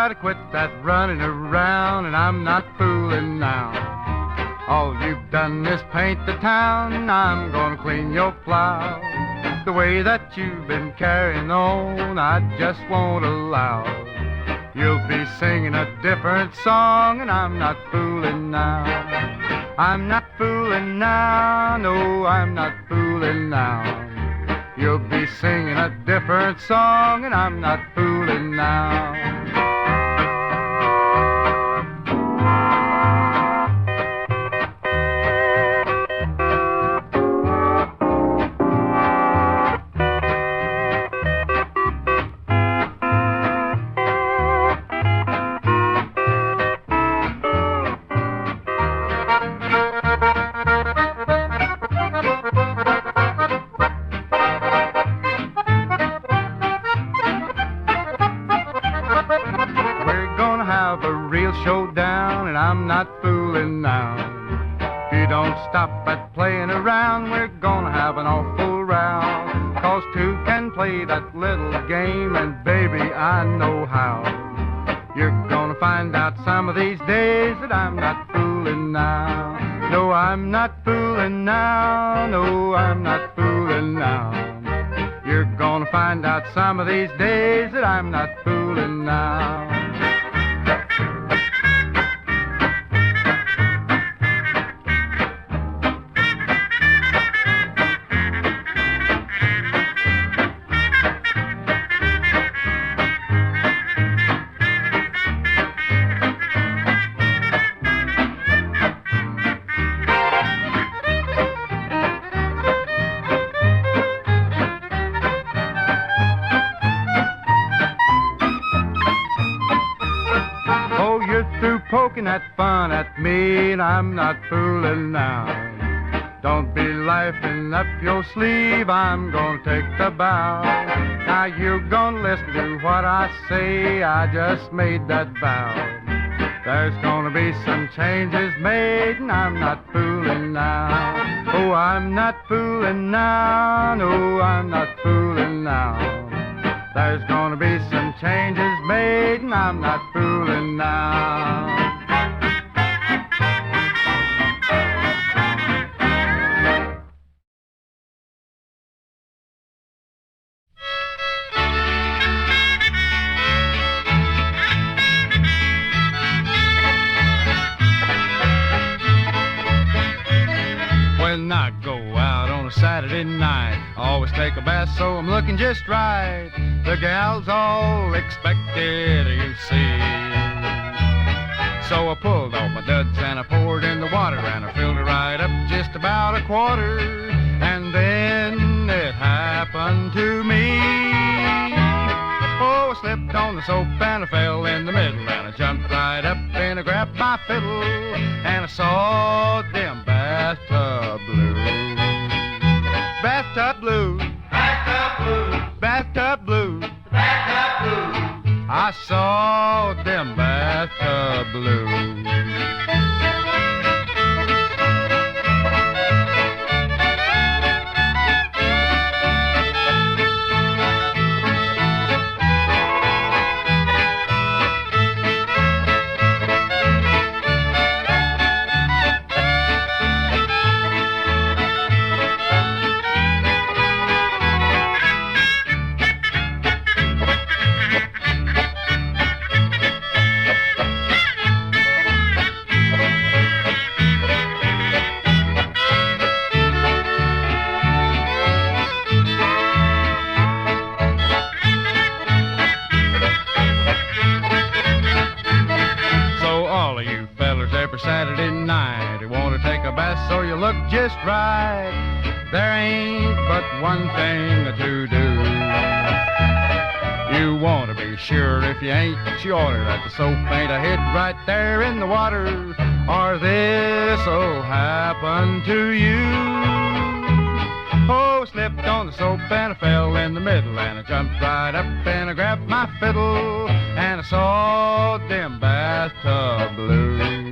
gotta quit that running around, and I'm not fooling now. All you've done is paint the town, I'm gonna clean your plow. The way that you've been carrying on, I just won't allow. You'll be singing a different song, and I'm not fooling now. I'm not fooling now, no, I'm not fooling now. You'll be singing a different song, and I'm not fooling now. Showdown, and I'm not fooling now. If you don't stop at playing around, we're gonna have an awful row. 'Cause two can play that little game, and baby, I know how. You're gonna find out some of these days that I'm not fooling now. No, I'm not fooling now. No, I'm not fooling now. You're gonna find out some of these days that I'm not fooling now. Poking that fun at me, and I'm not fooling now. Don't be laughing up your sleeve, I'm gonna take the bow. Now you're gonna listen to what I say, I just made that vow. There's gonna be some changes made, and I'm not fooling now. Oh, I'm not fooling now, no, I'm not fooling now. There's gonna be some changes made, and I'm not fooling now. When I go out on a Saturday night, I always take a bath so I'm looking just right. The gals all expected, you see. So I pulled off my duds and I poured in the water, and I filled it right up just about a quarter. And then it happened to me. Oh, I slipped on the soap and I fell in the middle, and I jumped right up and I grabbed my fiddle, and I saw them bathtub blues. Bathtub blues. Bathtub blues. Bathtub blues. Bathtub blues. I saw them bathtub blues. Saturday night, you want to take a bath so you look just right. There ain't but one thing to do. You want to be sure if you ain't sure that the soap ain't a hid right there in the water, or this'll happen to you. Oh, I slipped on the soap and I fell in the middle, and I jumped right up and I grabbed my fiddle, and I saw them bathtub blues.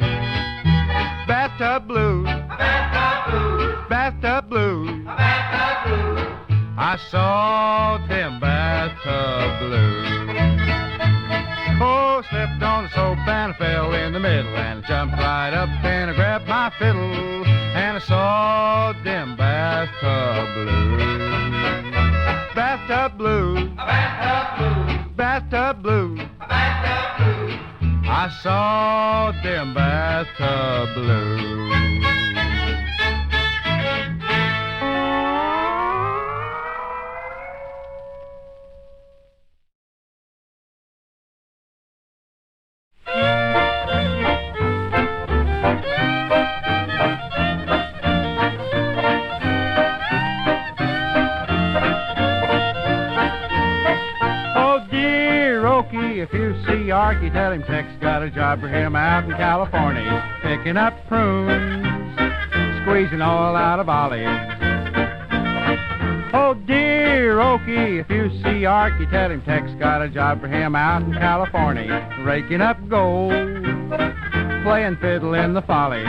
Bathtub blues. Bathtub blues. Bathtub blues. Bathtub blues. I saw them bathtub blues. Oh, slipped on the soap and I fell in the middle, and I jumped right up and I grabbed my fiddle, and I saw them bathtub blues. Bathtub blues. Bathtub blues. Bathtub blues. Bathtub blues. I saw them bathtub blues. If you see Okie, tell him Tex got a job for him out in California, picking up prunes, squeezing oil out of olives. Oh, dear Okie, if you see Okie, tell him Tex got a job for him out in California, raking up gold, playing fiddle in the follies.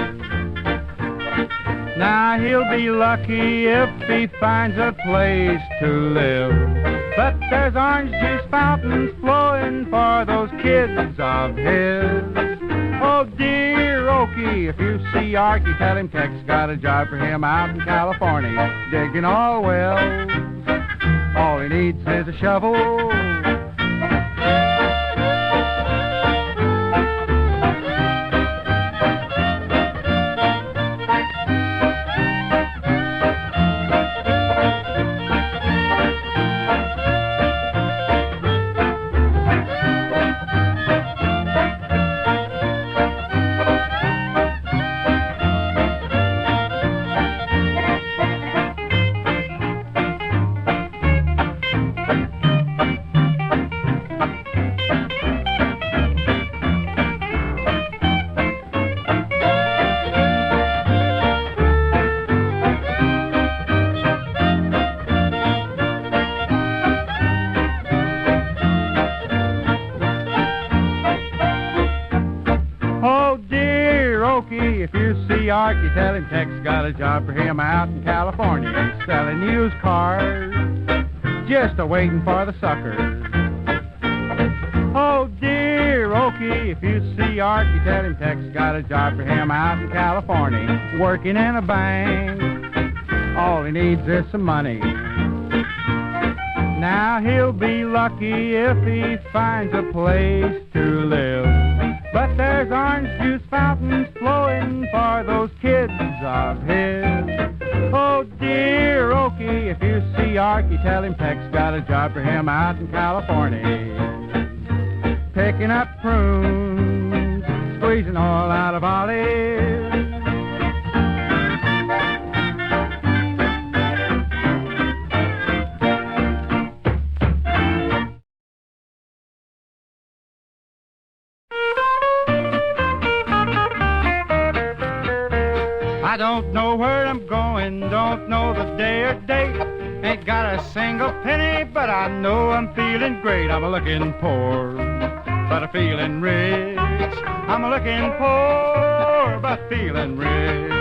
Now he'll be lucky if he finds a place to live, but there's orange juice fountains flowing for those kids of his. Oh, dear Okie, if you see Okie, tell him Tex got a job for him out in California, digging all wells. All he needs is a shovel. Okie, tell him Tex got a job for him out in California, selling used cars, just a-waiting for the suckers. Oh, dear Okie, if you see Okie, tell him Tex got a job for him out in California, working in a bank. All he needs is some money. Now he'll be lucky if he finds a place to live, but there's orange juice fountains flowing for those kids of his. Oh, dear Okie, if you see Okie, tell him Tex got a job for him out in California, picking up prunes, squeezing oil out of olives. I don't know where I'm going, don't know the day or date. Ain't got a single penny, but I know I'm feeling great. I'm a-looking poor, but I'm feeling rich. I'm a-looking poor, but feeling rich.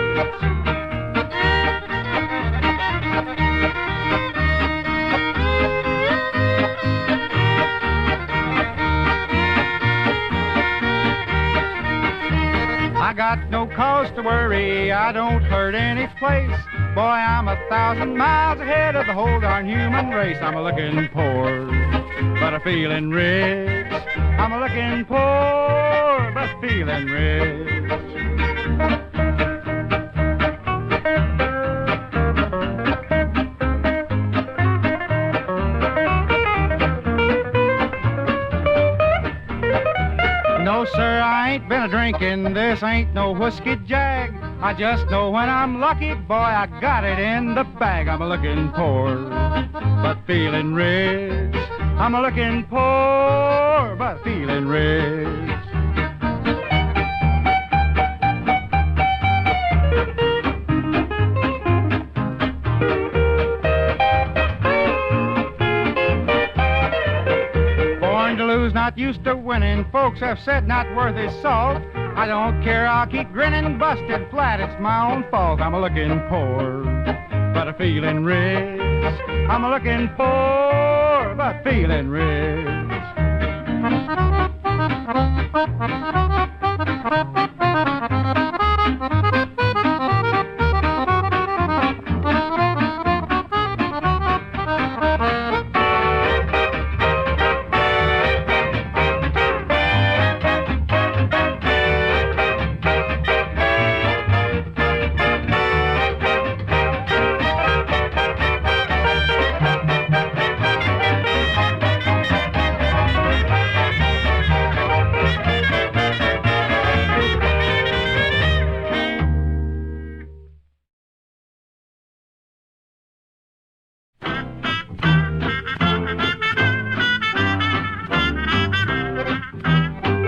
I got no cause to worry, I don't hurt any place. Boy, I'm 1,000 miles ahead of the whole darn human race. I'm a-looking poor, but I'm feeling rich. I'm a-looking poor, but feeling rich. No, sir, I ain't been a-drinking, this ain't no whiskey jag. I just know when I'm lucky, boy, I got it in the bag. I'm a-looking poor, but feeling rich. I'm a-looking poor, but feeling rich. Not used to winning, folks have said not worth his salt. I don't care, I'll keep grinning, busted flat, it's my own fault. I'm a-looking poor, but I'm feeling rich. I'm a-looking poor, but feeling rich.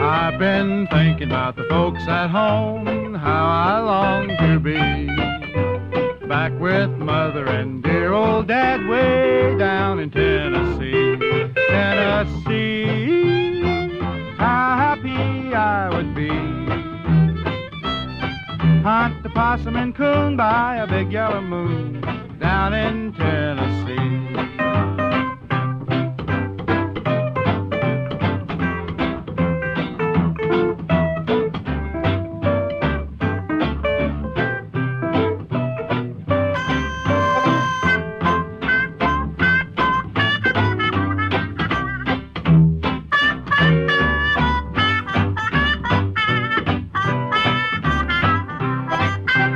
I've been thinking about the folks at home, how I long to be back with Mother and dear old Dad way down in Tennessee. Tennessee, how happy I would be. Hunt the possum and coon by a big yellow moon down in Tennessee.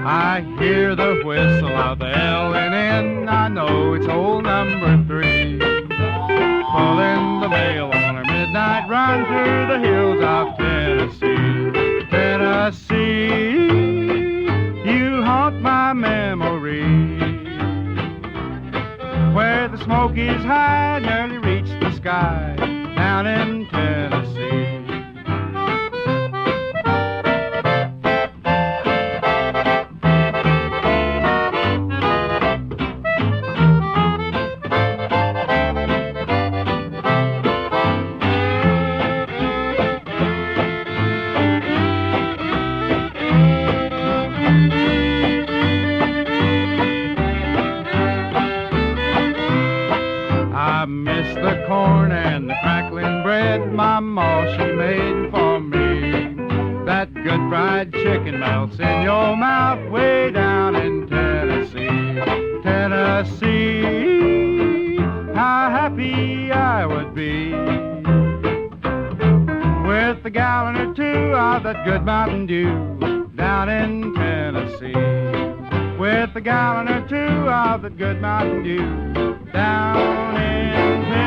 I hear the whistle of the L&N, I know it's old number 3, pulling the mail on her midnight run through the hills of Tennessee. Tennessee, you haunt my memory, where the Smokies high nearly reach the sky down in Tennessee. I miss the corn and the crackling bread my ma she made for me. That good fried chicken melts in your mouth way down in Tennessee. Tennessee, how happy I would be with a gallon or two of that good Mountain Dew down in Tennessee. With a gallon or two of that good Mountain Dew down in Tennessee.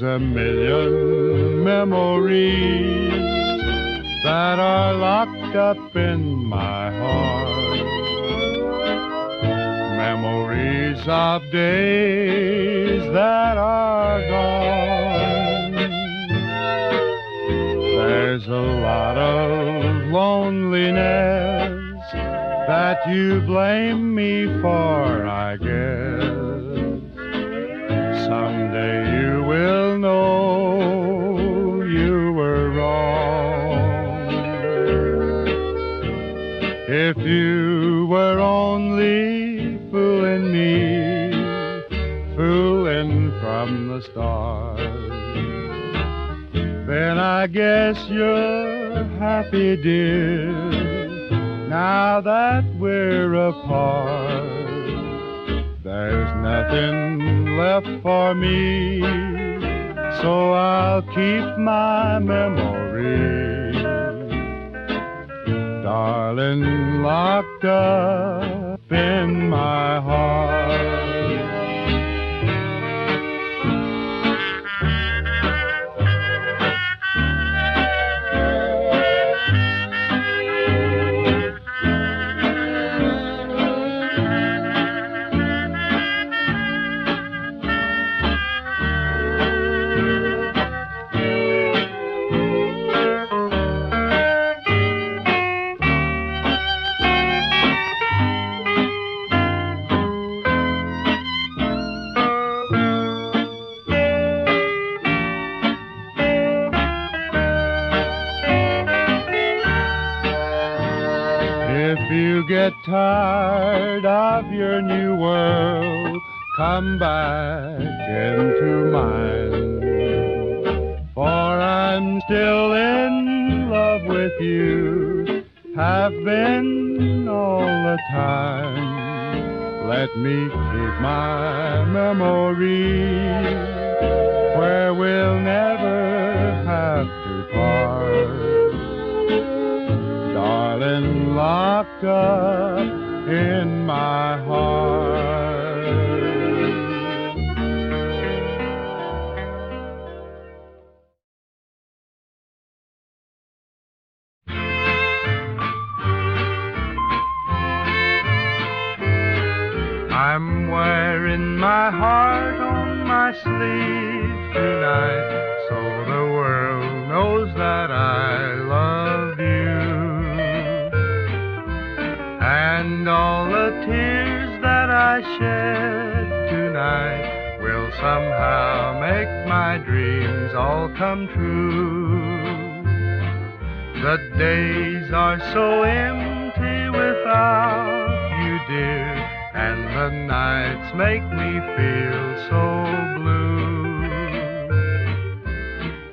a million memories that are locked up in my heart. Memories of days that are gone. There's a lot of loneliness that you blame me for, I guess. Someday you will know you were wrong. If you were only fooling me, fooling from the start, then I guess you're happy, dear, now that we're apart. There's nothing left for me, so I'll keep my memory, darling, locked up in my heart. Get tired of your new world, come back into mine, for I'm still in love with you, have been all the time. Let me keep my memory where we'll never have to part, darling, locked up in my heart. I'm wearing my heart on my sleeve tonight, so the world knows that I love you. And all the tears that I shed tonight will somehow make my dreams all come true. The days are so empty without you, dear, and the nights make me feel so blue.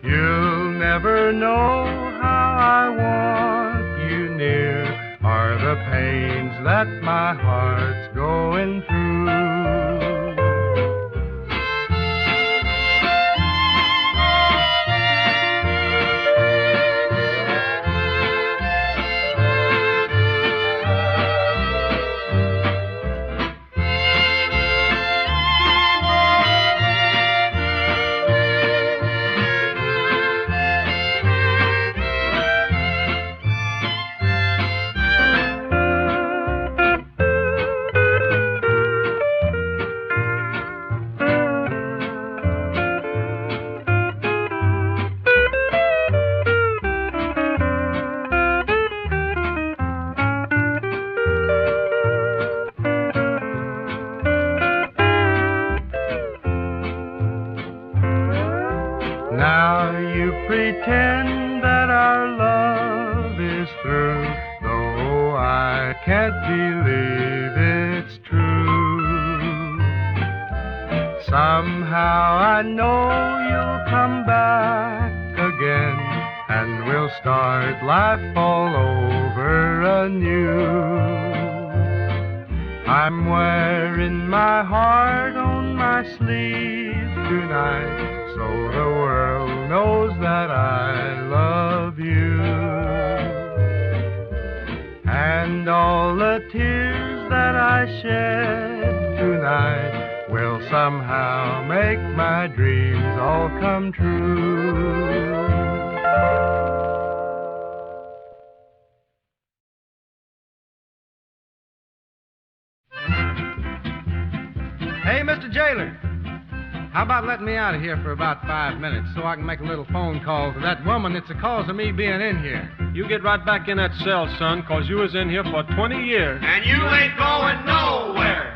You'll never know how I want you near, are the pains that my heart's going through. Now you pretend that our love is through, though I can't believe it's true. Somehow I know you'll come back again, and we'll start life all over anew. I'm wearing my heart on my sleeve tonight, so the world knows that I love you. And all the tears that I shed tonight will somehow make my dreams all come true. Hey, Mr. Jailer, how about letting me out of here for about 5 minutes so I can make a little phone call to that woman that's the cause of me being in here? You get right back in that cell, son, 'cause you was in here for 20 years. And you ain't going nowhere.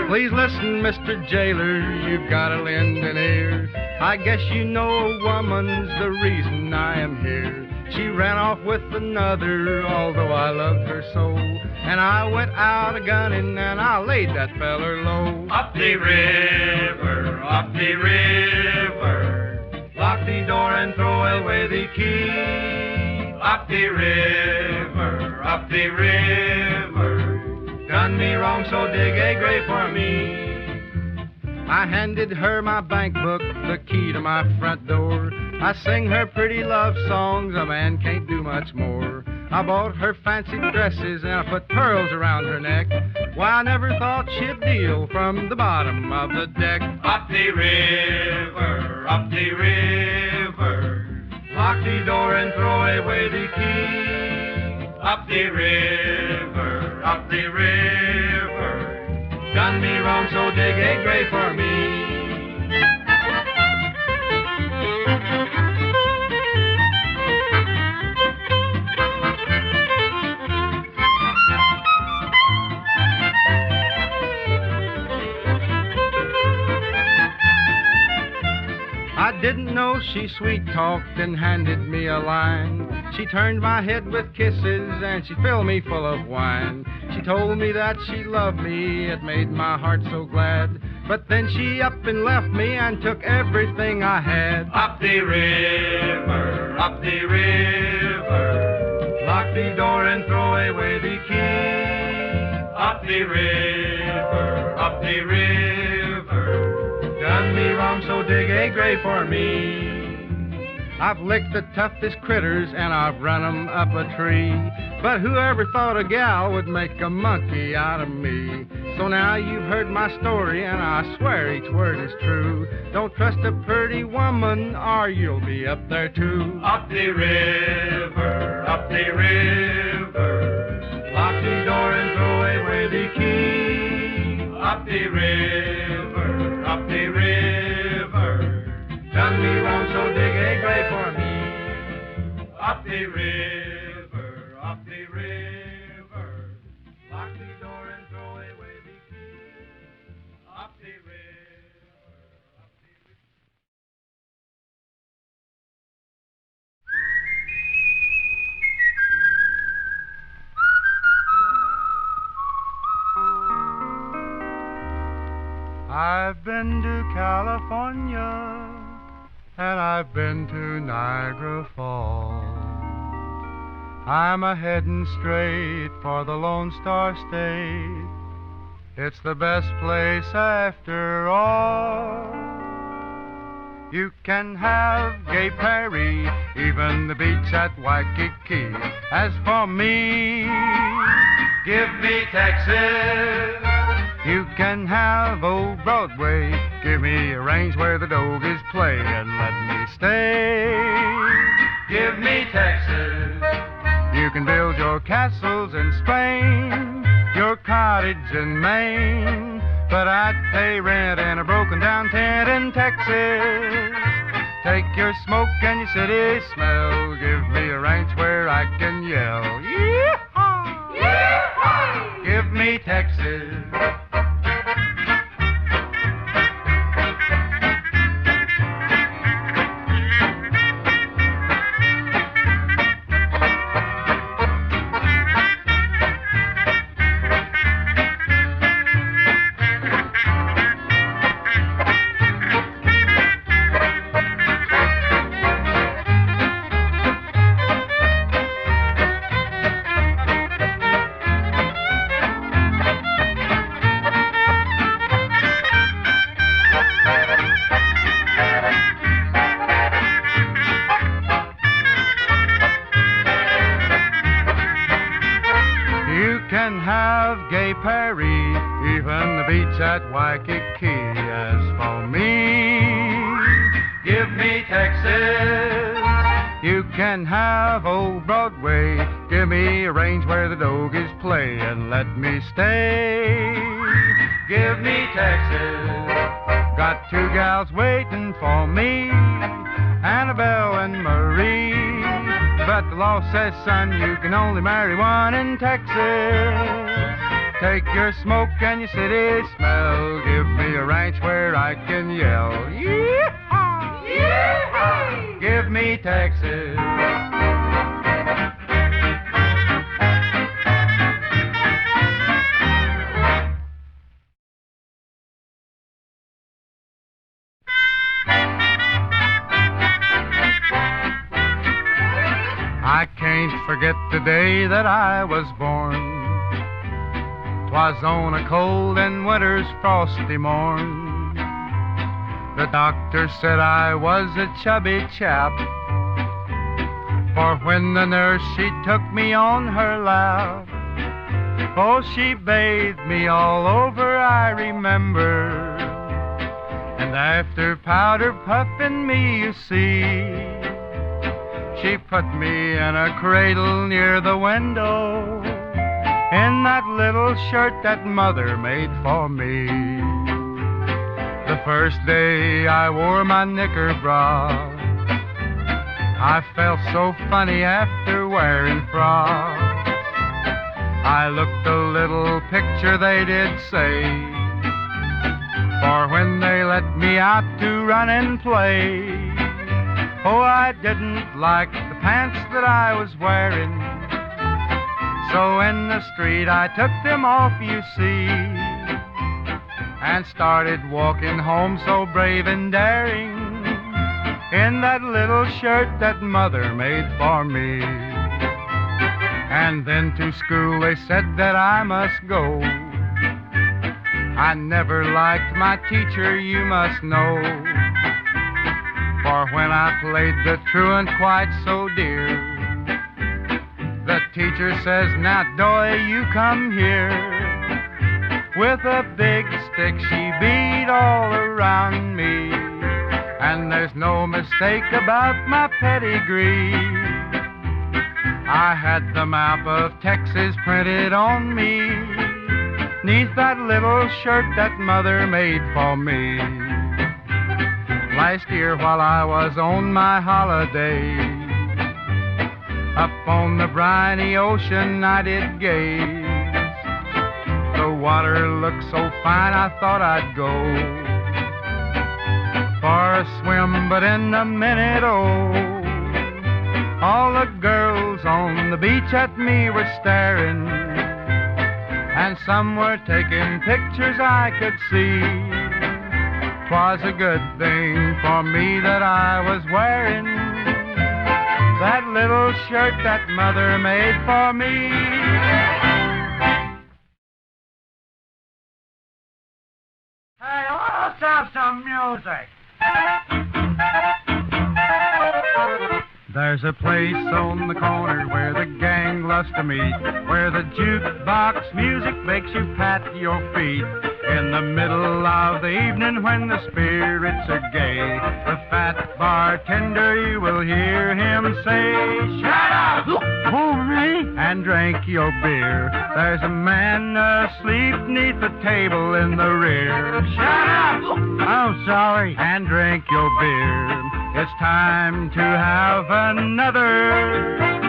Please listen, Mr. Jailer, you've got to lend an ear. I guess you know a woman's the reason I am here. She ran off with another, although I loved her so. And I went out a-gunning and I laid that feller low. Up the river, up the river. Lock the door and throw away the key. Up the river, up the river. Done me wrong, so dig a grave for me. I handed her my bank book, the key to my front door. I sing her pretty love songs, a man can't do much more. I bought her fancy dresses and I put pearls around her neck. Why, I never thought she'd deal from the bottom of the deck. Up the river, up the river. Lock the door and throw away the key. Up the river, up the river. Done me wrong, so dig a grave for me. I didn't know she sweet-talked and handed me a line. She turned my head with kisses and she filled me full of wine. She told me that she loved me, it made my heart so glad. But then she up and left me and took everything I had. Up the river, up the river. Lock the door and throw away the key. Up the river, up the river. Done me wrong, so dig a grave for me. I've licked the toughest critters and I've run 'em up a tree. But whoever thought a gal would make a monkey out of me? So now you've heard my story and I swear each word is true. Don't trust a pretty woman or you'll be up there too. Up the river, up the river. Lock the door and throw away the key. Up the river, up the river. Done me wrong, so dig a grave for me. Up the river, up the river. Lock the door and throw away the key. Up the river, up the river. I've been to California and I've been to Niagara Falls. I'm a-headin' straight for the Lone Star State. It's the best place after all. You can have Gay Prairie, even the beach at Waikiki. As for me, Give me Texas. you can have old Broadway. Give me a range where the Dogies play and let me stay. Give me Texas. You can build your castles in Spain, your cottage in Maine, but I'd pay rent in a broken down tent in Texas. Take your smoke and your city smell. Give me a ranch where I can yell. Yee-haw! Yee-haw! Give me Texas. have Gay Paris, even the beach at Waikiki. As for me, Give me Texas. you can have old Broadway. Give me a range where the Dogies play and let me stay. Give me Texas. Got two gals waiting for me, Annabelle and Marie. But the law says, son, you can only marry one in Texas. Take your smoke and your city smell. Give me a ranch where I can yell. Yee-haw! Yee-haw! Give me Texas. I can't forget the day that I was born. 'Twas on a cold and winter's frosty morn. The doctor said I was a chubby chap, for when the nurse she took me on her lap, oh, she bathed me all over, I remember. And after powder puffing me, you see, she put me in a cradle near the window, in that little shirt that Mother made for me. The first day I wore my knicker bra, I felt so funny after wearing frocks. I looked a little picture, they did say, for when they let me out to run and play, oh, I didn't like the pants that I was wearing. So in the street I took them off, you see, and started walking home so brave and daring, in that little shirt that Mother made for me. And then to school they said that I must go. I never liked my teacher, you must know, for when I played the truant quite so dear, the teacher says, now Doye, you come here. With a big stick she beat all around me, and there's no mistake about my pedigree. I had the map of Texas printed on me, 'neath that little shirt that Mother made for me. Last year while I was on my holiday, up on the briny ocean I did gaze. The water looked so fine I thought I'd go for a swim, but in a minute, oh, all the girls on the beach at me were staring, and some were taking pictures I could see. 'Twas a good thing for me that I was wearing that little shirt that Mother made for me. Hey, let's have some music. There's a place on the corner where the gang loves to meet, where the jukebox music makes you pat your feet. In the middle of the evening when the spirits are gay, the fat bartender, you will hear him say, shut up! Who, me? And drink your beer. There's a man asleep 'neath the table in the rear. Shut up! Oh, sorry. And drink your beer. It's time to have another.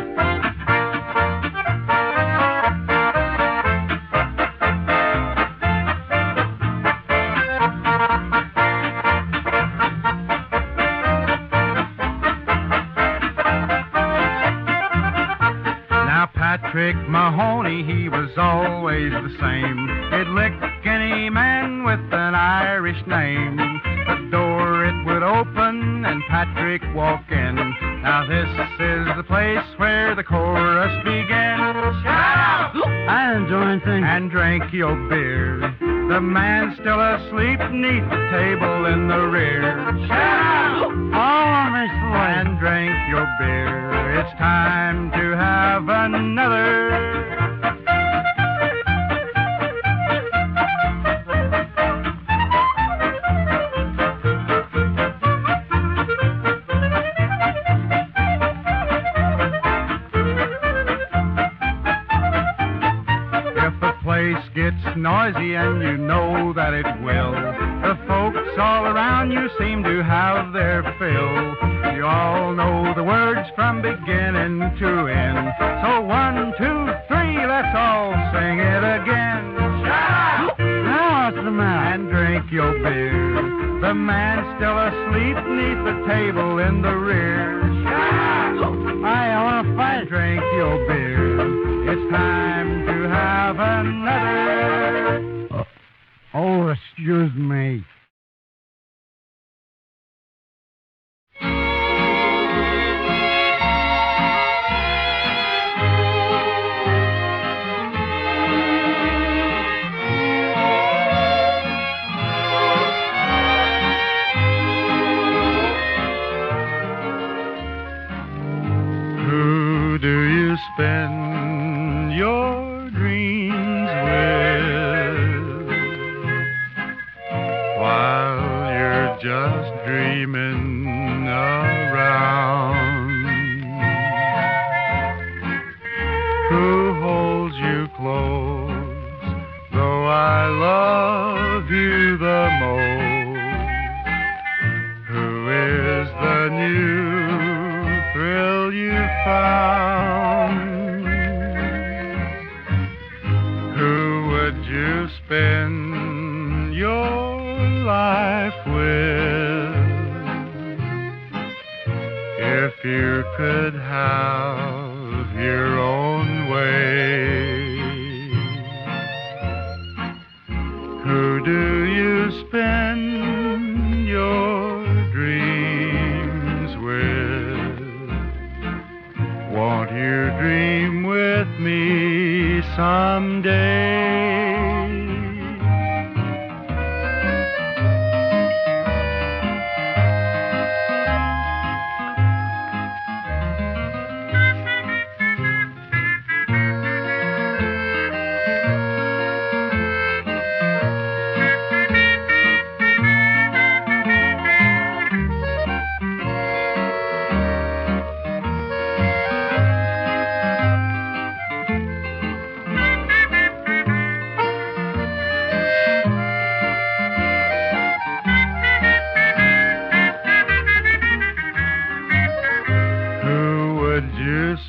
Patrick Mahoney, he was always the same. He'd lick any man with an Irish name. The door it would open and Patrick walk in. Now this is the place where the chorus began. Shut up! I didn't do anything. And drink your beer. The man's still asleep 'neath the table in the rear. Shut up! Oh, Miss Floyd. And drink your beer. It's time to have another. place gets noisy and you know that it will. The folks all around you seem to have their fill. You all know the words from beginning to end. So 1, 2, 3, let's all sing it again. Shout! Now what's the matter? And drink your beer. The man's still asleep neath the table in the rear. Shout! I want to fight. Drink your beer. It's time to have another. Oh, excuse me. Who do you spend your dreams with while you're just dreaming around? Who holds you close, though I love you the most? Who is the new thrill you found? Who would you spend your life with if you could have your own way? Who do you spend your dreams with? Won't you dream with me someday?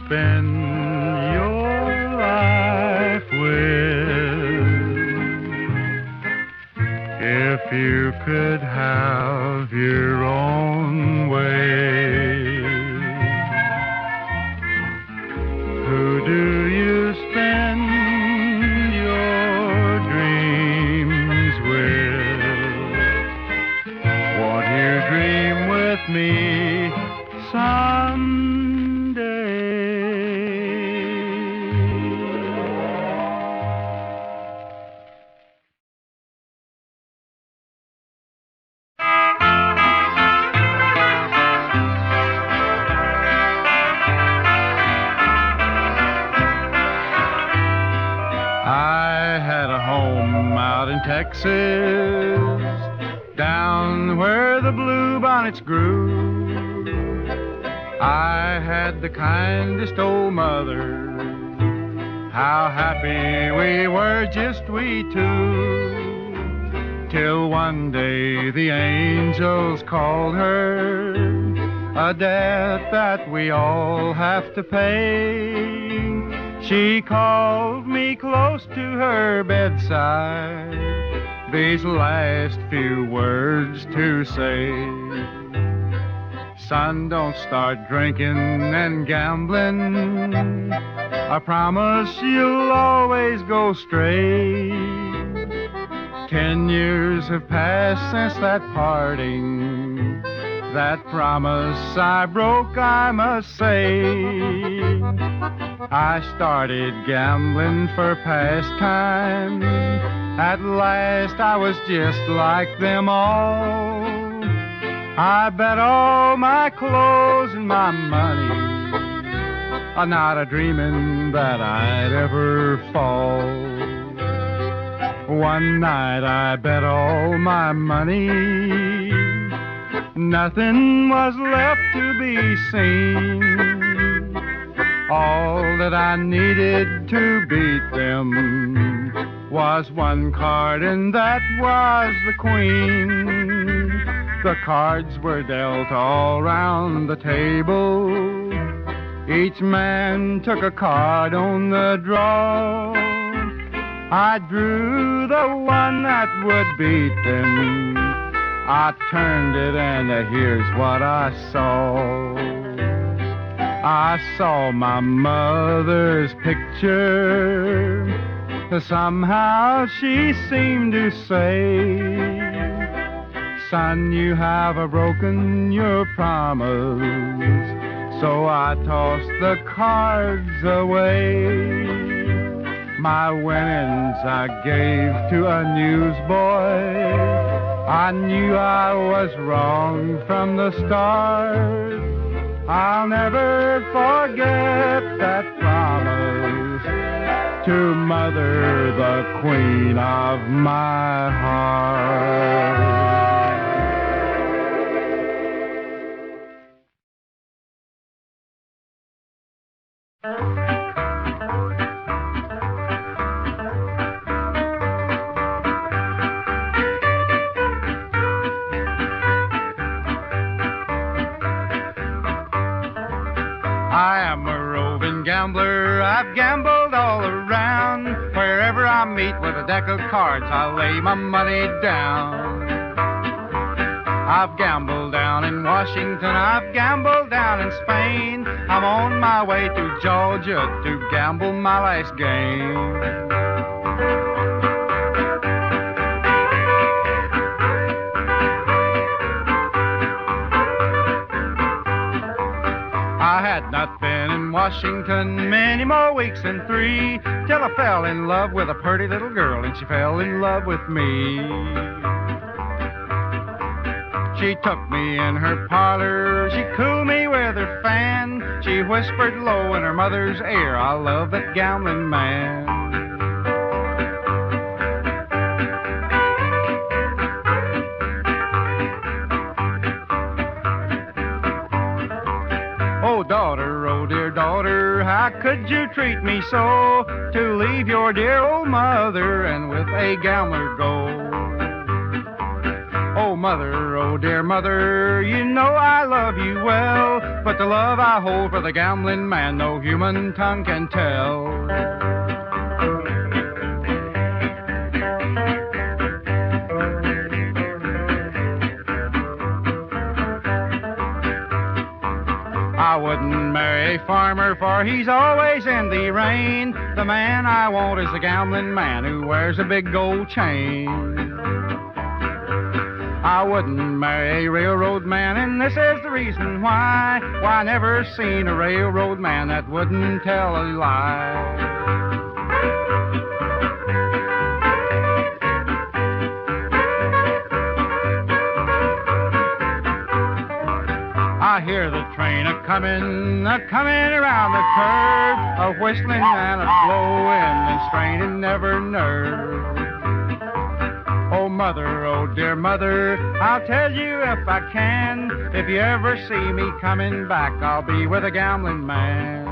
Spend your life with if you could have your own way? Who do you spend your dreams with? Won't you dream with me someday? I had a home out in Texas, down where the bluebonnets grew. I had the kindest old mother. How happy we were, just we two. Till one day the angels called her, a debt that we all have to pay. She called me close to her bedside, these last few words to say. Son, don't start drinking and gambling. I promise you'll always go straight. 10 years have passed since that parting. That promise I broke, I must say. I started gambling for pastime. At last I was just like them all. I bet all my clothes and my money, not a dreaming that I'd ever fall. One night I bet all my money, nothing was left to be seen. All that I needed to beat them was one card, and that was the queen. The cards were dealt all round the table. Each man took a card on the draw. I drew the one that would beat them. I turned it and here's what I saw. I saw my mother's picture. Somehow she seemed to say, son, you have broken your promise. So I tossed the cards away. My winnings I gave to a newsboy. I knew I was wrong from the start. I'll never forget that promise to Mother, the queen of my heart. I am a roving gambler, I've gambled all around. Wherever I meet with a deck of cards, I lay my money down. I've gambled down in Washington, I've gambled down in Spain. I'm on my way to Georgia to gamble my last game. I had not been in Washington many more weeks than 3 till I fell in love with a pretty little girl, and she fell in love with me. She took me in her parlor, she cooled me with her fan. She whispered low in her mother's ear, I love that gambling man. Oh dear daughter, how could you treat me so? To leave your dear old mother and with a gambler go. Oh dear mother, you know I love you well, but the love I hold for the gambling man no human tongue can tell. I wouldn't marry a farmer, for he's always in the rain. The man I want is a gambling man who wears a big gold chain. I wouldn't marry a railroad man, and this is the reason why. Why, I never seen a railroad man that wouldn't tell a lie. I hear the train a-comin' around the curve, a-whistling and a-blowin' and straining every nerve. Oh dear mother, I'll tell you if I can, if you ever see me coming back, I'll be with a gambling man.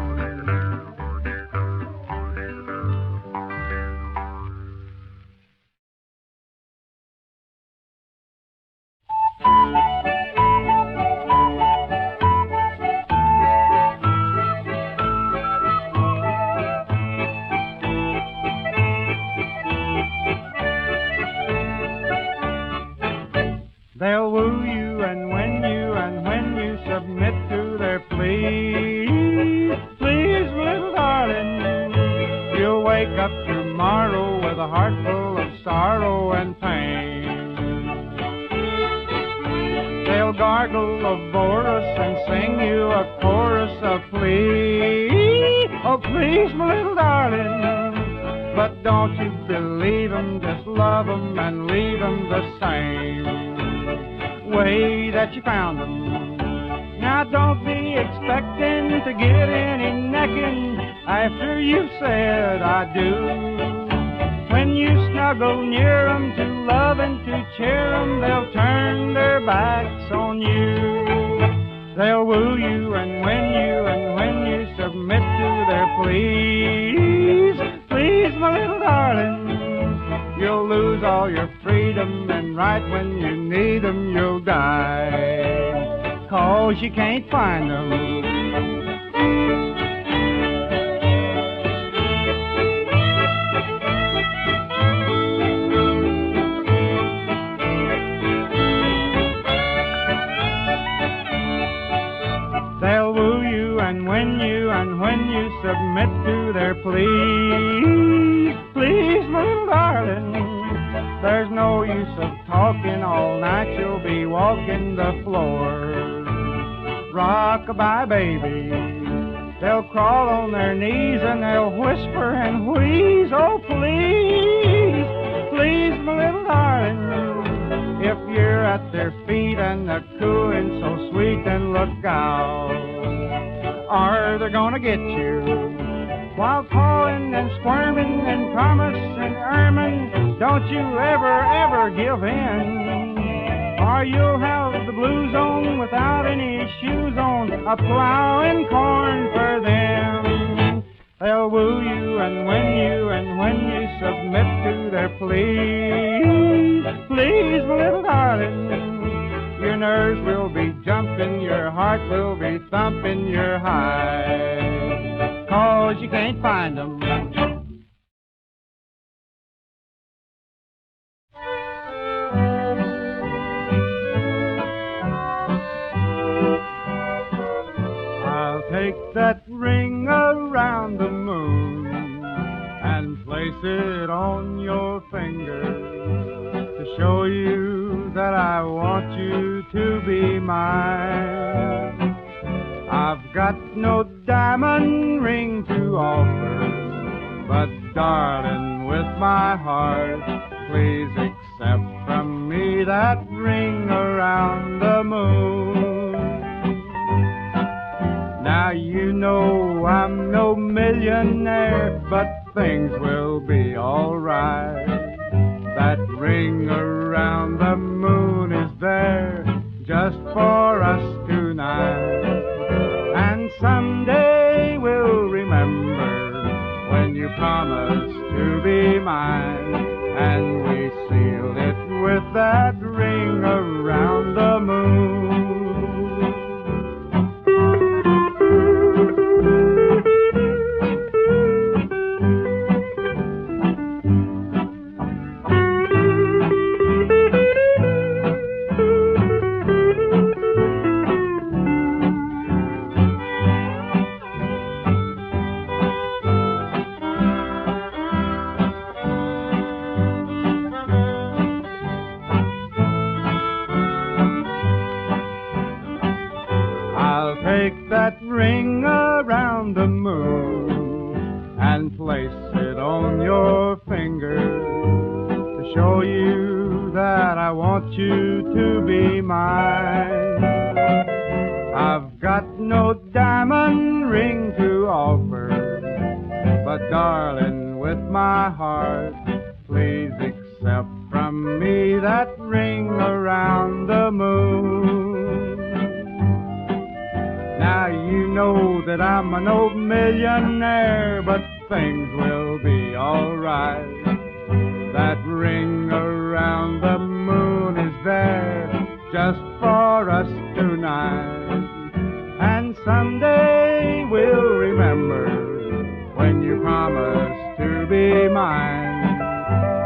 They'll woo you and win you, and when you submit to their pleas, please, little darling, you'll wake up tomorrow with a heart full of sorrow and pain. They'll gargle a chorus and sing you a chorus of plea. Oh, please, my little darling, but don't you believe 'em, just love 'em and leave 'em the same way that you found them. Now don't be expecting to get any necking after you've said I do. When you snuggle near 'em to love and to cheer 'em, they'll turn their backs on you. They'll woo you and win you, and when you submit to their pleas, please, my little darling, you'll lose all your freedom, and right when you need them, you'll die. 'Cause you can't find them. They'll woo you and win you, and when you submit to their pleas, please, little darling, there's no use of talking all night, you'll be walking the floor. Rock-a-bye, baby, they'll crawl on their knees and they'll whisper and wheeze, oh, please, please, my little darling, if you're at their feet and they're cooing so sweet, then look out, or they're gonna get you while pawing and squirming and promising ermine. Don't you ever give in, or you'll have the blues on without any shoes on, a plowing corn for them. They'll woo you and win you, and when you submit to their pleas, please, my little darling, your nerves will be jumping, your heart will be thumping, your high, 'cause you can't find them. I'll take that ring around the moon and place it on your finger to show you that I want you to be mine. I've got no diamond ring to offer, but darling, with my heart, please accept from me that ring around the moon. Now you know I'm no millionaire, but things will be all right. That ring around the moon is there just for us tonight. And someday we'll remember when you promised to be mine, and we sealed it with that ring around the moon. That ring around the moon and place it on your finger to show you that I want you to be mine. I've got no diamond ring to offer, but darling, with my heart, please accept from me that ring around the moon. Now you know that I'm an old millionaire, but things will be all right. That ring around the moon is there just for us tonight. And someday we'll remember when you promised to be mine,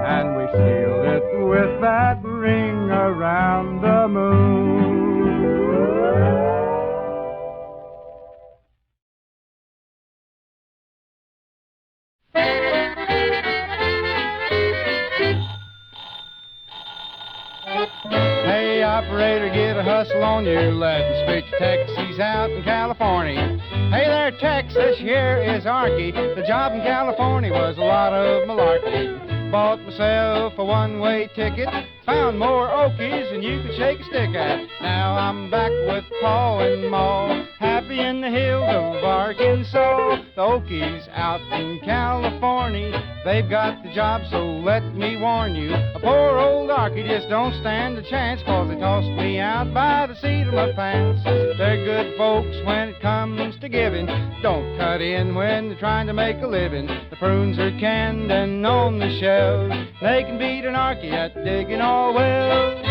and we sealed it with that ring around the moon. Hey, operator, get a hustle on your lead and speak to taxis out in California. Hey there, Tex, this here is Arky. The job in California was a lot of malarkey. Bought myself a one-way ticket, found more Okies than you could shake a stick at. Now I'm back with Pa and Ma, happy in the hills of Arkansas. The Okies out in California, they've got the job, so let me warn you. A poor old darky just don't stand a chance, 'cause they tossed me out by the seat of my pants. They're good folks when it comes to giving, don't cut in when they're trying to make a living. The prunes are canned and on the shelves, they can beat an darky at digging all wells.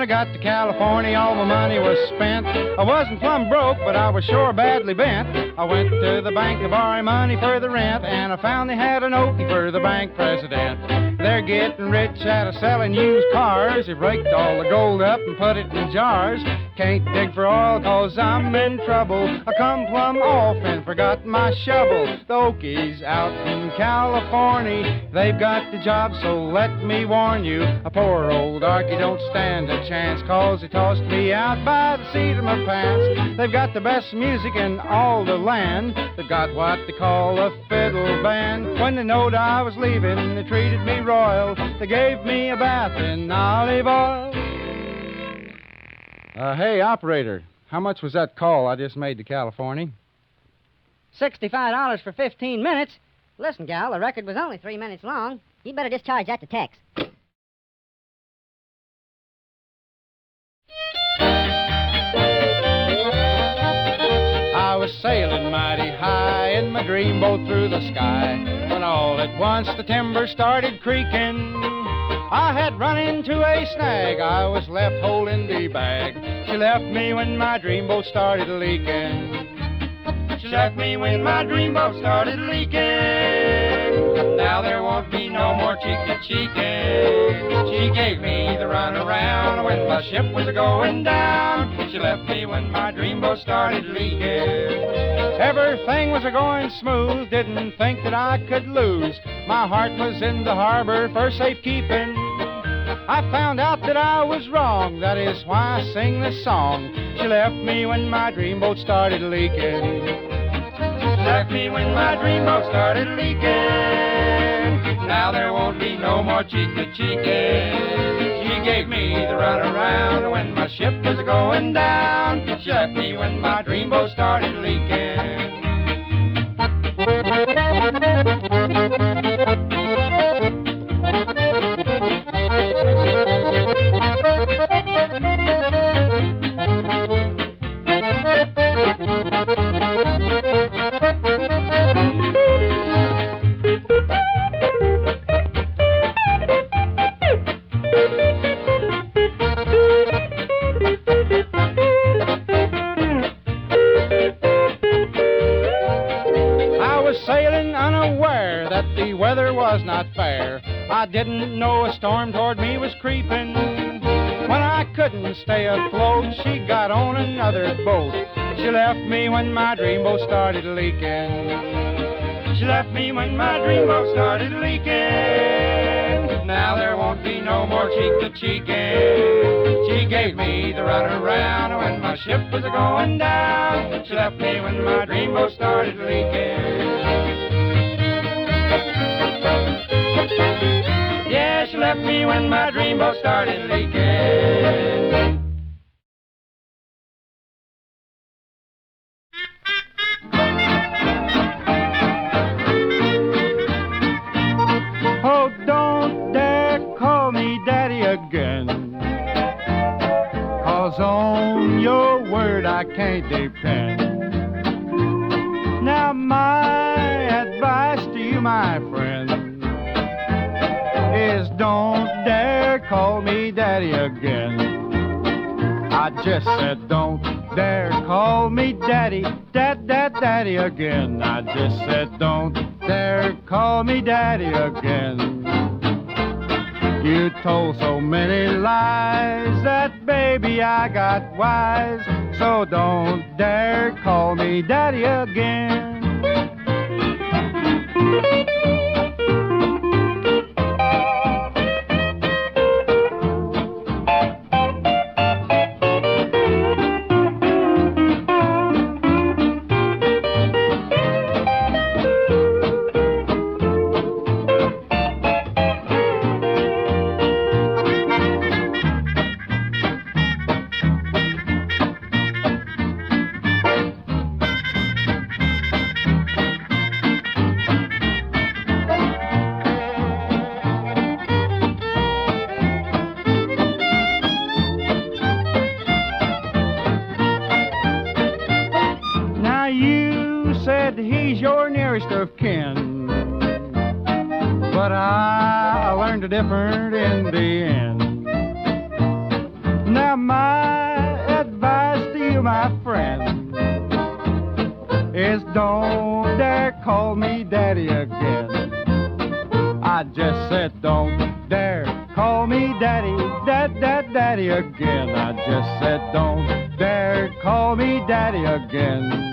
Got to California, all my money was spent. I wasn't plumb broke, but I was sure badly bent. I went to the bank to borrow money for the rent, and I found they had an Okie for the bank president. They're getting rich out of selling used cars. They raked all the gold up and put it in jars. Can't dig for oil 'cause I'm in trouble. I come plumb off and forgot my shovel. The Okies out in California, they've got the job, so let me warn you. A poor old darky don't stand a chance, 'cause he tossed me out by the seat of my pants. They've got the best music in all the land. They've got what they call a fiddle band. When they knowed I was leaving, they treated me royal. They gave me a bath in olive oil. Hey, operator, how much was that call I just made to California? $65 for 15 minutes. Listen, gal, the record was only 3 minutes long. You'd better just charge that to Tex. I was sailing mighty high in my dreamboat through the sky, when all at once the timber started creaking. I had run into a snag, I was left holding the bag. She left me when my dreamboat started leaking. She left me when my dreamboat started leaking. Now there won't be no more cheeky-cheeking. She gave me the runaround when my ship was a-going down. She left me when my dreamboat started leaking. Everything was a-going smooth, didn't think that I could lose. My heart was in the harbor for safekeeping. I found out that I was wrong, that is why I sing this song. She left me when my dreamboat started leaking. She left me when my dreamboat started leaking. Now there won't be no more cheeky-cheeky. She gave me the runaround when my ship was a-going down. She left me when my dreamboat started leaking. Not fair. I didn't know a storm toward me was creeping. When I couldn't stay afloat, she got on another boat. She left me when my dreamboat started leaking. She left me when my dreamboat started leaking. Now there won't be no more cheek-to-cheeking. She gave me the runaround when my ship was a-going down. She left me when my dreamboat started leaking. Yeah, she left me when my dreamboat started leaking. Oh, don't dare call me daddy again, 'cause on your word I can't depend. Now my advice to you, my friend, is don't dare call me daddy again. I just said don't dare call me daddy, daddy again. I just said don't dare call me daddy again. You told so many lies that, baby, I got wise. So don't dare call me daddy again. He's your nearest of kin, but I learned a different in the end. Now my advice to you, my friend, is don't dare call me daddy again. I just said don't dare call me daddy, daddy again. I just said don't dare call me daddy again.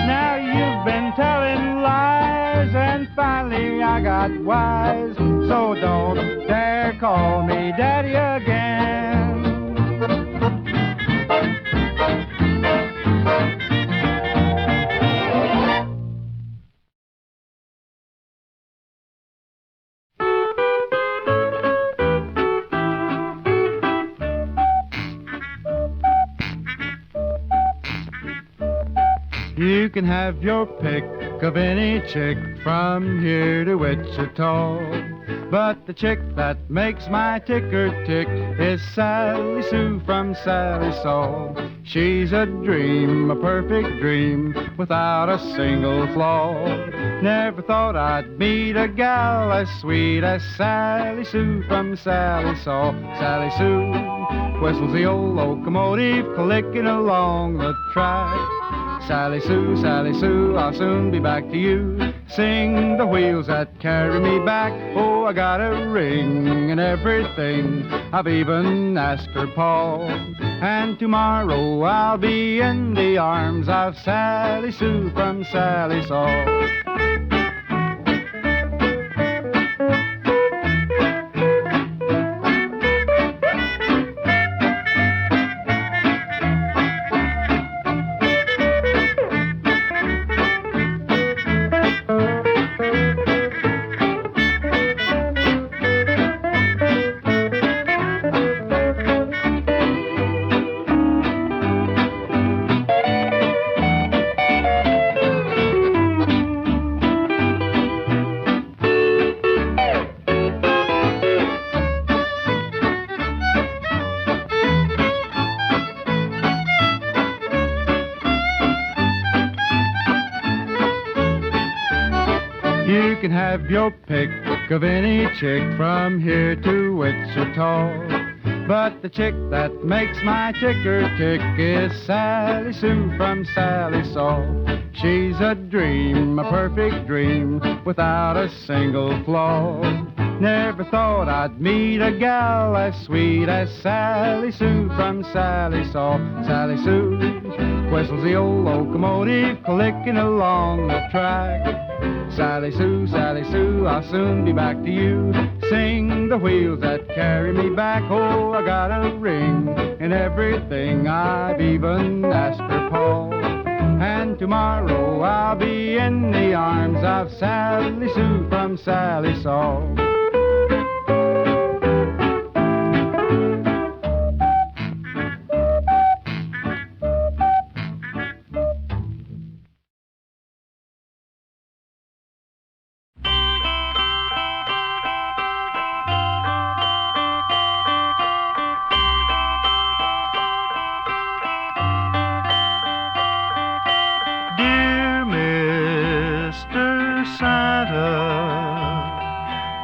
Now you've been telling lies, and finally I got wise. So don't dare call me daddy again. You can have your pick of any chick from here to Wichita, but the chick that makes my ticker tick is Sally Sue from Salisaw. She's a dream, a perfect dream, without a single flaw. Never thought I'd meet a gal as sweet as Sally Sue from Salisaw. Sally Sue whistles the old locomotive, clicking along the track. Sally Sue, I'll soon be back to you. Sing the wheels that carry me back. Oh, I got a ring and everything. I've even asked her pa. And tomorrow I'll be in the arms of Sally Sue from Salisaw. You can have your pick of any chick from here to Wichita, but the chick that makes my ticker tick is Sally Sue from Salisaw. She's a dream, a perfect dream, without a single flaw. Never thought I'd meet a gal as sweet as Sally Sue from Salisaw. Sally Sue whistles the old locomotive, clicking along the track. Sally Sue, I'll soon be back to you. Sing the wheels that carry me back. Oh, I got a ring and everything. I've even asked her pa. And tomorrow I'll be in the arms of Sally Sue from Salisaw.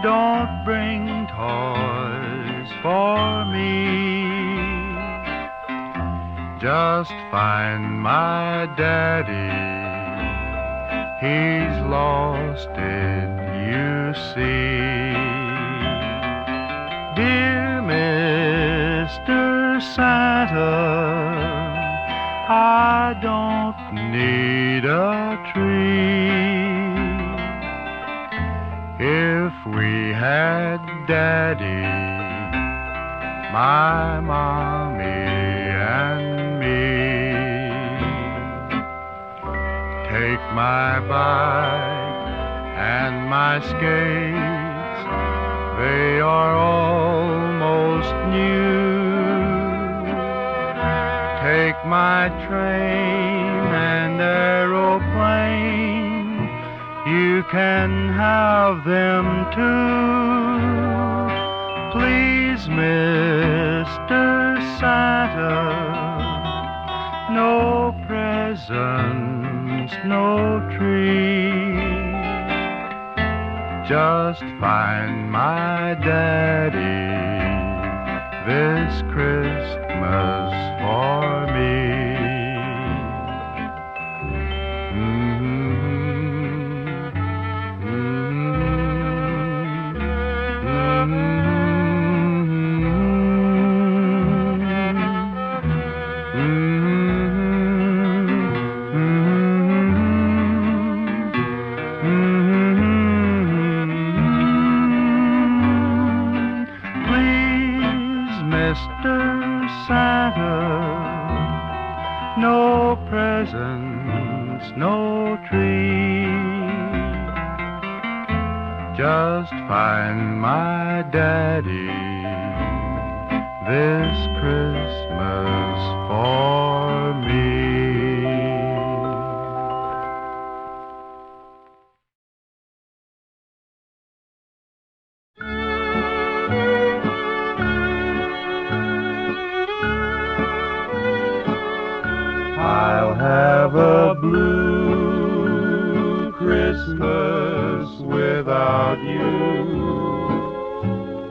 Don't bring toys for me. just find my daddy. He's lost it, you see. Dear Mr. Santa, I don't need a tree. If we had Daddy, my mommy and me, take my bike and my skates, they are almost new. Take my train and aeroplane, you can have them too. Please, Mr. Santa, no presents, no tree. Just find my daddy this Christmas for me. Mr. Santa, no presents, no tree. Just find my daddy this Christmas for me. I'll have a blue Christmas without you.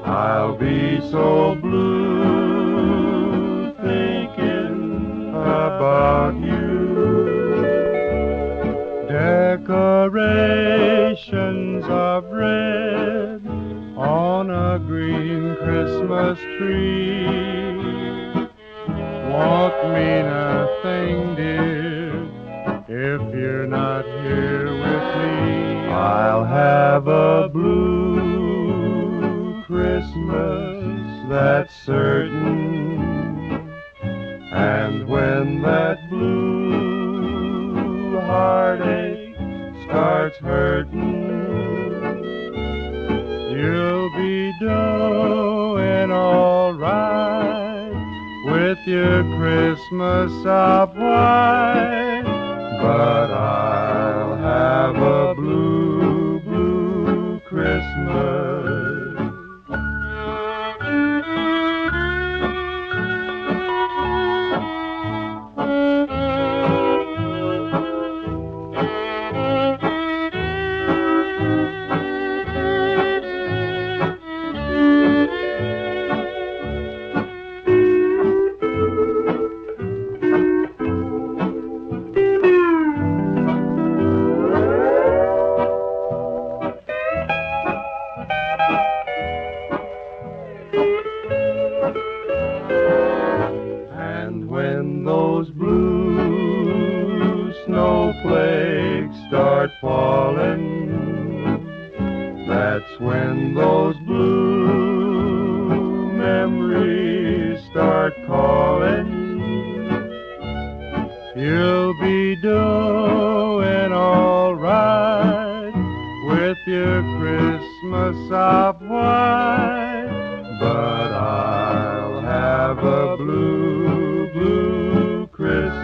I'll be so blue thinking about you. Decorations of red on a green Christmas tree won't mean a thing, dear, if you're not here with me. I'll have a blue Christmas, that's certain. And when that blue heartache starts hurting, you'll be doing all right with your Christmas of white. But I'll have a blue, blue Christmas. Snowflakes start falling, that's when those blue memories start calling. You'll be doing all right with your Christmas of white, but I'll have a blue, blue Christmas.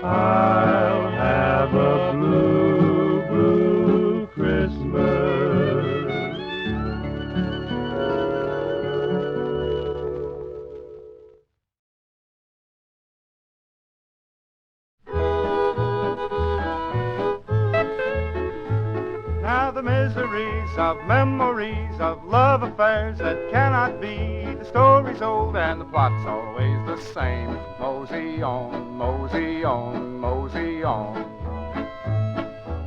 I'll have a blue, blue Christmas. the miseries of memories of love affairs that cannot be. The story's old and the plot's always the same. Mosey on, mosey on, mosey on.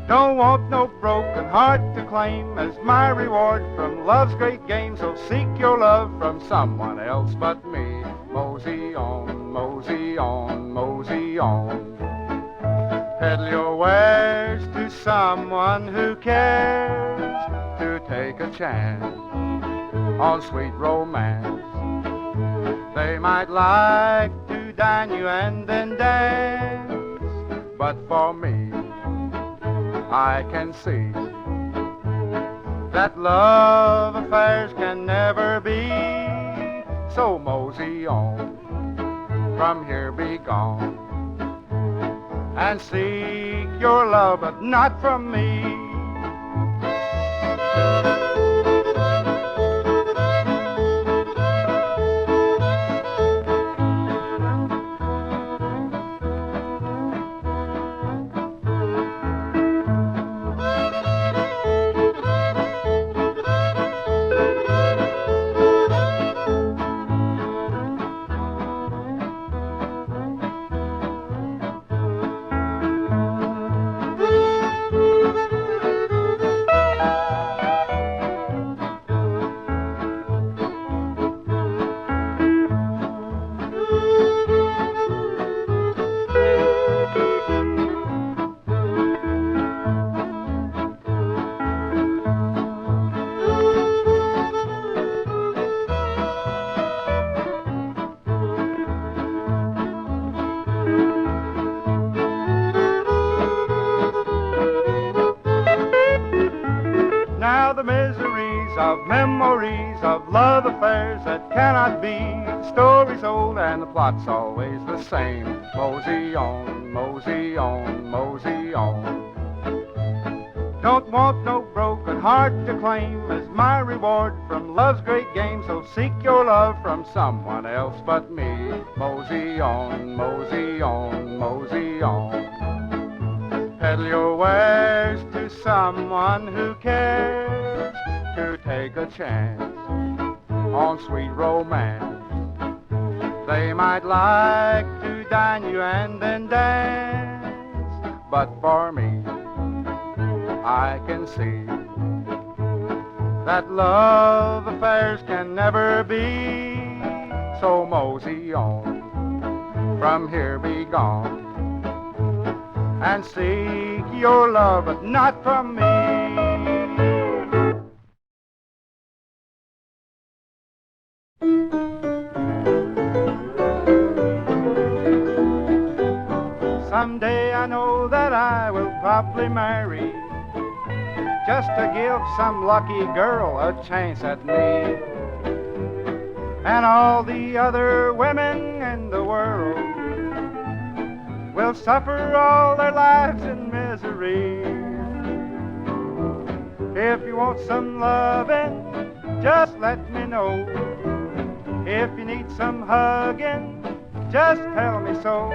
Don't want no broken heart to claim as my reward from love's great game. So seek your love from someone else but me. Mosey on, mosey on, mosey on. Peddle your wares to someone who cares to take a chance on sweet romance. They might like to dine you and then dance, but for me, I can see that love affairs can never be. So mosey on, from here be gone, and seek your love, but not from me. Now the miseries of memories of love affairs that cannot be. The story's old and the plot's always the same. Mosey on, mosey on, mosey on. Don't want no broken heart to claim as my reward from love's great game. So seek your love from someone else but me. Mosey on, mosey on, mosey on. Peddle your wares to someone who cares to take a chance on sweet romance. They might like to dine you and then dance, but for me, I can see that love affairs can never be. So mosey on, from here be gone, and seek your love, but not from me. Someday I know that I will probably marry, just to give some lucky girl a chance at me. And all the other women in the world will suffer all their lives in misery. If you want some loving, just let me know. If you need some hugging, just tell me so.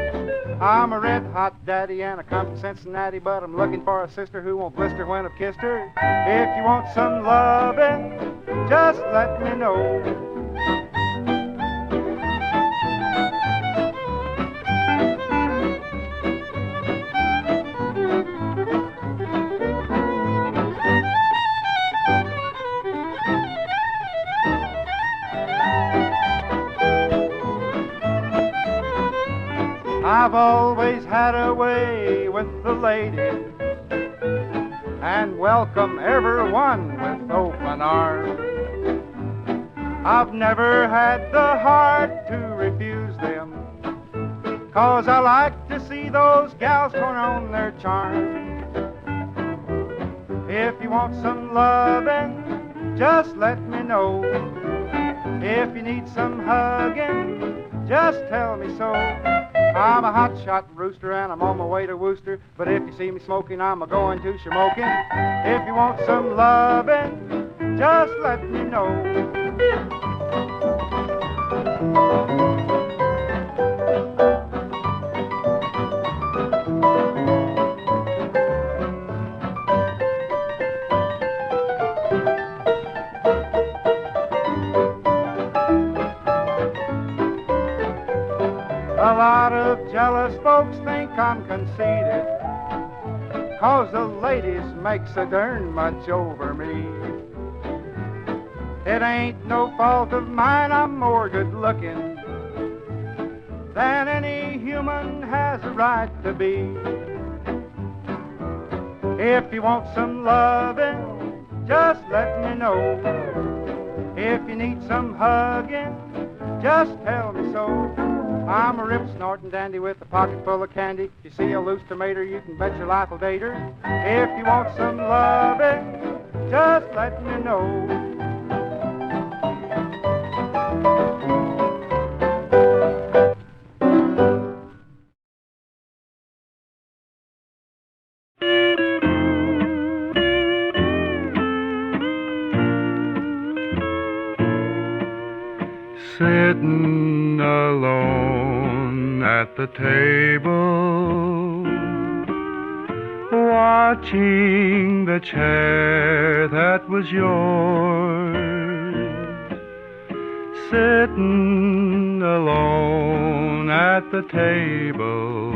I'm a red-hot daddy and I come from Cincinnati, but I'm looking for a sister who won't blister when I've kissed her. If you want some loving, just let me know. I've always had a way with the ladies and welcome everyone with open arms. I've never had the heart to refuse them, 'cause I like to see those gals turn on their charm. If you want some loving, just let me know. If you need some hugging, just tell me so. I'm a hot-shot rooster and I'm on my way to Worcester, but if you see me smoking, I'm a-going to Shamokin. If you want some loving, just let me know. folks think I'm conceited, 'cause the ladies make so darn much over me. It ain't no fault of mine, I'm more good looking than any human has a right to be. If you want some loving, just let me know. If you need some hugging, just tell me so. I'm a rip-snorting dandy with a pocket full of candy. You see a loose tomato, you can bet your life I'll date her. If you want some loving, just let me know. Sitting alone at the table, watching the chair that was yours. Sitting alone at the table,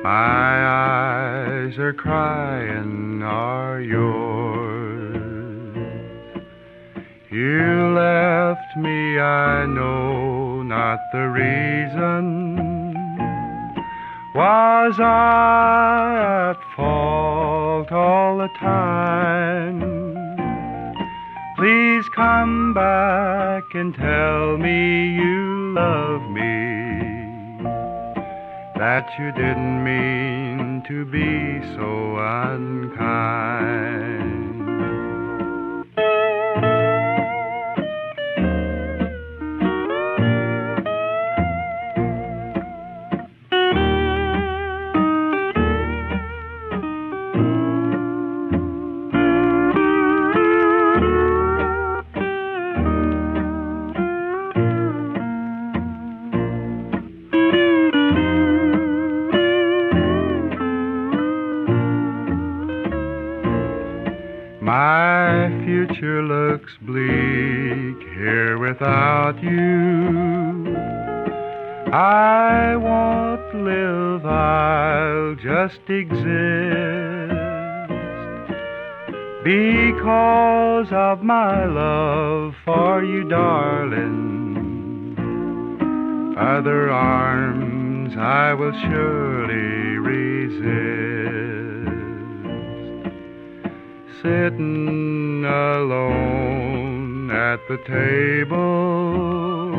my eyes are crying, are yours. You left me, I know not the reason. Was I at fault all the time? Please come back and tell me you love me, that you didn't mean to be so unkind. My future looks bleak here without you. I won't live, I'll just exist, because of my love for you, darling. Other arms I will surely resist. Sitting alone at the table,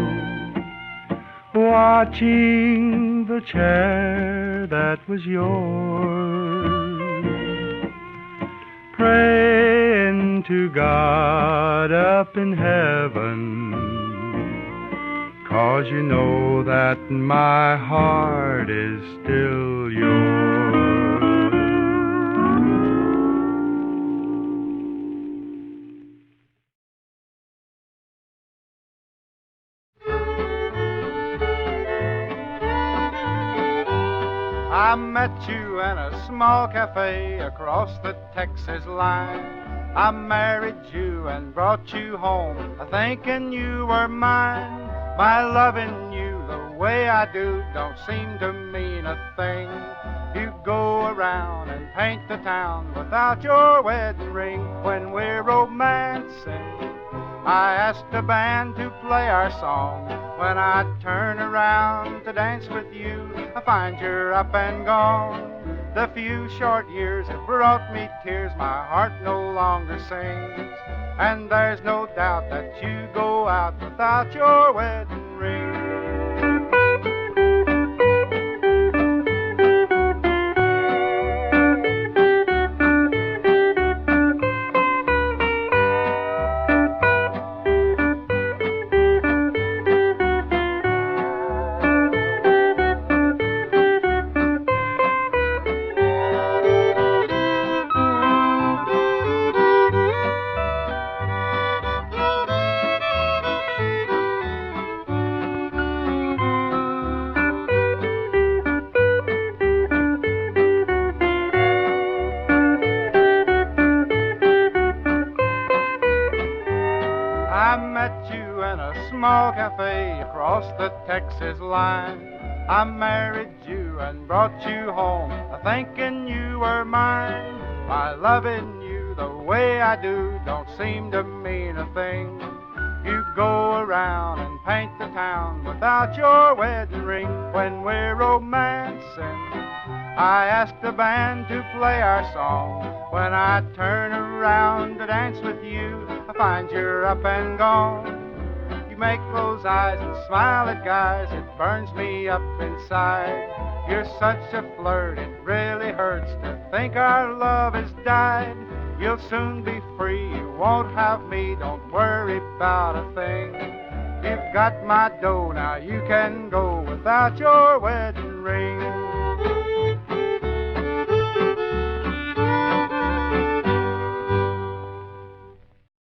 watching the chair that was yours, praying to God up in heaven, 'cause you know that my heart is still yours. I met you in a small cafe across the Texas line. I married you and brought you home, thinking you were mine. My loving you the way I do don't seem to mean a thing. You go around and paint the town without your wedding ring. When we're romancing, I asked the band to play our song. When I turn around to dance with you, I find you're up and gone. The few short years have brought me tears, my heart no longer sings. And there's no doubt that you go out without your wedding ring. I met you in a small cafe across the Texas line. I married you and brought you home, thinking you were mine. My loving you the way I do don't seem to mean a thing. You go around and paint the town without your wedding ring. When we're romancing, I ask the band to play our song. When I turn around to dance with you, I find you're up and gone. You make those eyes and smile at guys, it burns me up inside. You're such a flirt, it really hurts to think our love has died. You'll soon be free, you won't have me, don't worry about a thing. You've got my dough, now you can go without your wedding ring.